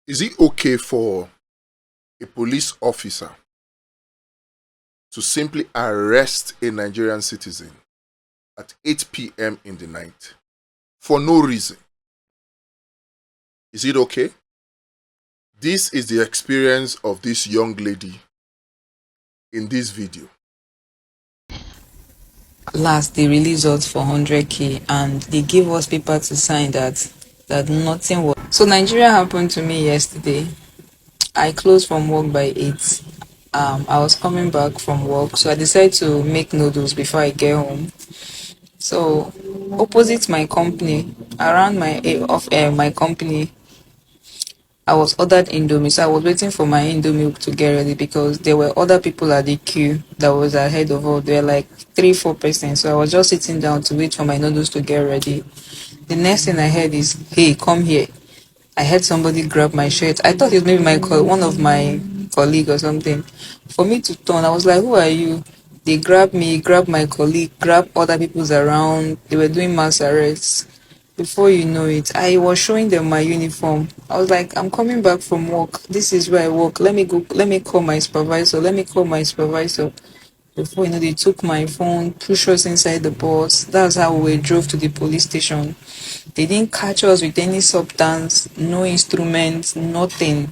Is it okay for a police officer to simply arrest a Nigerian citizen at 8 p.m. in the night for no reason? Is it okay? This is the experience of this young lady in this video. Last they released us for 100k and they gave us paper to sign that nothing was. So Nigeria happened to me yesterday. I closed from work by 8. I was coming back from work, so I decided to make noodles before I get home. So opposite my company, around my company, I was ordered Indomie. So I was waiting for my Indomie to get ready because there were other people at the queue that was ahead of us. There were like 3-4 persons. So I was just sitting down to wait for my noodles to get ready. The next thing I heard is, "Hey, come here." I heard somebody grab my shirt. I thought it was maybe one of my colleague or something. For me to turn, I was like, "Who are you?" They grabbed me, grabbed my colleague, grabbed other people's around. They were doing mass arrests. Before you know it, I was showing them my uniform. I was like, "I'm coming back from work. This is where I work. Let me go. Let me call my supervisor. Let me call my supervisor." Before you know, they took my phone, pushed us inside the bus. That's how we drove to the police station. They didn't catch us with any substance, no instruments, nothing.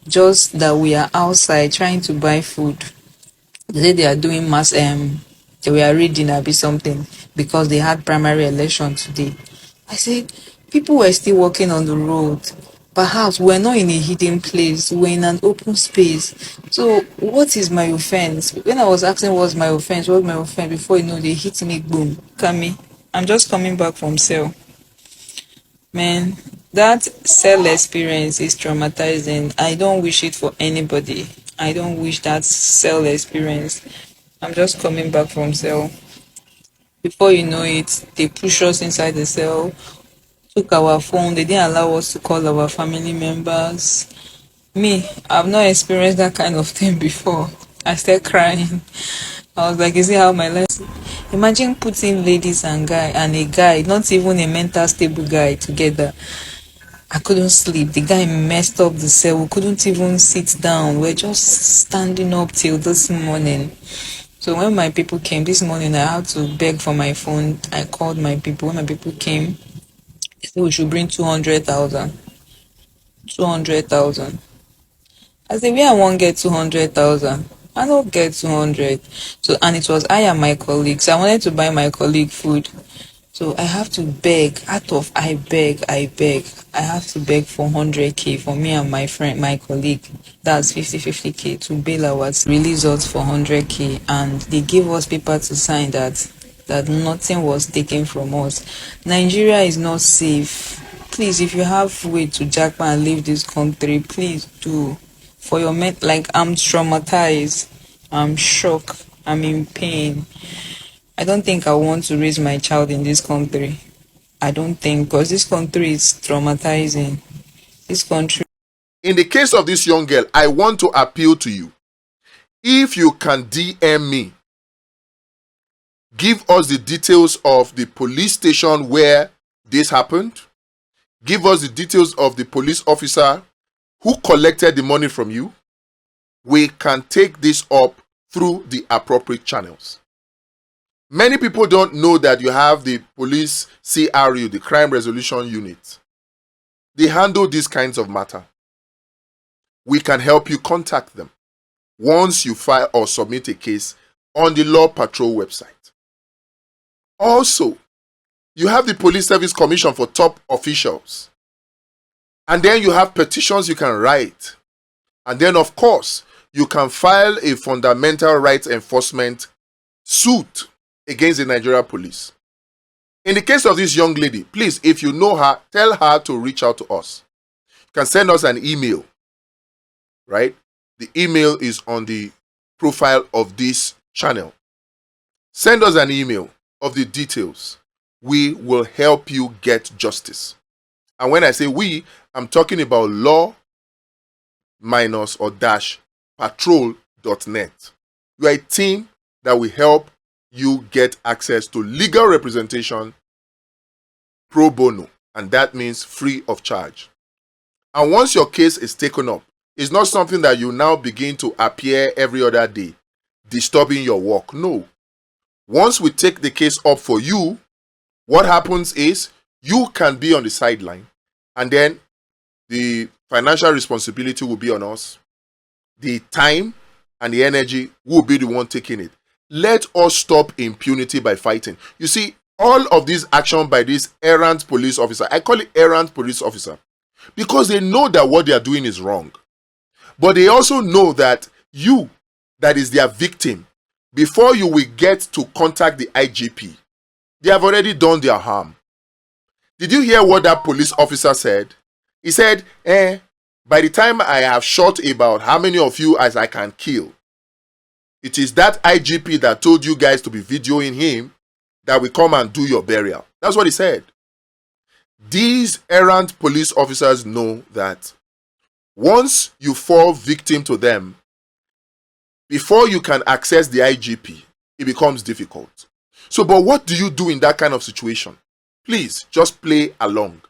Just that we are outside trying to buy food. They say they are doing they were reading a bit something because they had primary election today. I said, people were still walking on the road. Perhaps we're not in a hidden place, we're in an open space. So what is my offense? When I was asking what's my offense, before you know they hit me, boom, come. I'm just coming back from cell. Man, that cell experience is traumatizing. I don't wish it for anybody. I don't wish that cell experience. I'm just coming back from cell. Before you know it, they push us inside the cell, took our phone. They didn't allow us to call our family members. Me, I've not experienced that kind of thing before. I started crying. I was like, is it how my life? Imagine putting ladies and a guy, not even a mental stable guy, together. I couldn't sleep. The guy messed up the cell. We couldn't even sit down. We're just standing up till this morning. So when my people came this morning, I had to beg for my phone. I called my people. When my people came, they said we should bring 200,000. 200,000. I said, where I won't get 200,000. I don't get 200. So, and it was I and my colleagues. I wanted to buy my colleague food. So I have to beg. I beg. I have to beg for 100k for me and my friend, my colleague. That's 50k to bail our release us for 100k, and they gave us paper to sign that nothing was taken from us. Nigeria is not safe. Please, if you have way to jackpot and leave this country, please do. For your like, I'm traumatized. I'm shocked. I'm in pain. I don't think I want to raise my child in this country. I don't think, because this country is traumatizing. This country. In the case of this young girl, I want to appeal to you. If you can DM me, give us the details of the police station where this happened. Give us the details of the police officer who collected the money from you. We can take this up through the appropriate channels. Many people don't know that you have the police CRU, the Crime Resolution Unit. They handle these kinds of matter. We can help you contact them once you file or submit a case on the Law Patrol website. Also, you have the Police Service Commission for top officials. And then you have petitions you can write. And then, of course, you can file a fundamental rights enforcement suit against the Nigeria police. In the case of this young lady, please, if you know her, tell her to reach out to us. You can send us an email, right? The email is on the profile of this channel. Send us an email of the details. We will help you get justice. And when I say we, I'm talking about law-patrol.net. We are a team that will help you get access to legal representation pro bono, and that means free of charge. And once your case is taken up, it's not something that you now begin to appear every other day, disturbing your work. No. Once we take the case up for you, what happens is you can be on the sideline, and then the financial responsibility will be on us. The time and the energy will be the one taking it. Let us stop impunity by fighting. You see, all of this action by this errand police officer, I call it errand police officer, because they know that what they are doing is wrong. But they also know that you, that is their victim, before you will get to contact the IGP, they have already done their harm. Did you hear what that police officer said? He said, by the time I have shot about how many of you as I can kill, it is that IGP that told you guys to be videoing him that will come and do your burial. That's what he said. These errant police officers know that once you fall victim to them, before you can access the IGP, it becomes difficult. So, but what do you do in that kind of situation? Please, just play along.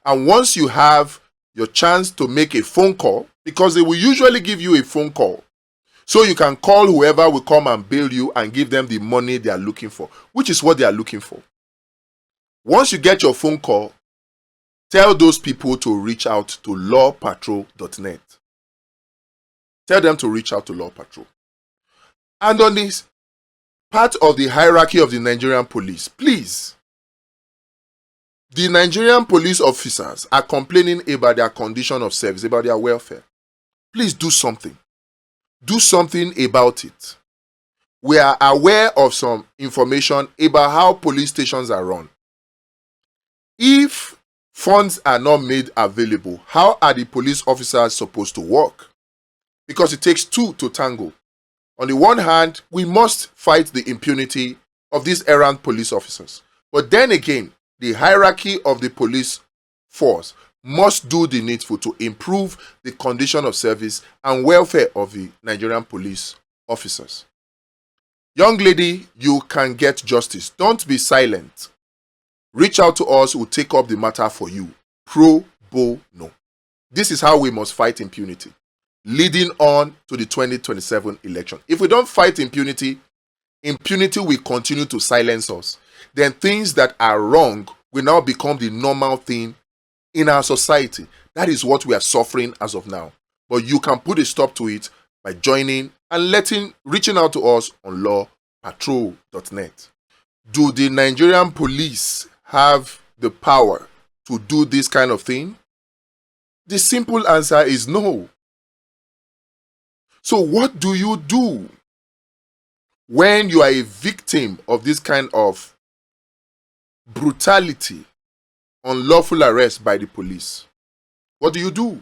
And once you have your chance to make a phone call, because they will usually give you a phone call, so you can call whoever will come and bail you and give them the money they are looking for, which is what they are looking for. Once you get your phone call, tell those people to reach out to lawpatrol.net. Tell them to reach out to Law Patrol. And on this part of the hierarchy of the Nigerian police, please, the Nigerian police officers are complaining about their condition of service, about their welfare. Please do something. Do something about it. We are aware of some information about how police stations are run. If funds are not made available, how are the police officers supposed to work? Because it takes two to tango. On the one hand, we must fight the impunity of these errant police officers. But then again, the hierarchy of the police force must do the needful to improve the condition of service and welfare of the Nigerian police officers. Young lady, you can get justice. Don't be silent. Reach out to us, we'll take up the matter for you. Pro bono. This is how we must fight impunity, leading on to the 2027 election. If we don't fight impunity, impunity will continue to silence us. Then things that are wrong will now become the normal thing in our society. That is what we are suffering as of now. But you can put a stop to it by joining and reaching out to us on lawpatrol.net. Do the Nigerian police have the power to do this kind of thing? The simple answer is no. So what do you do when you are a victim of this kind of brutality, unlawful arrest by the police? What do you do?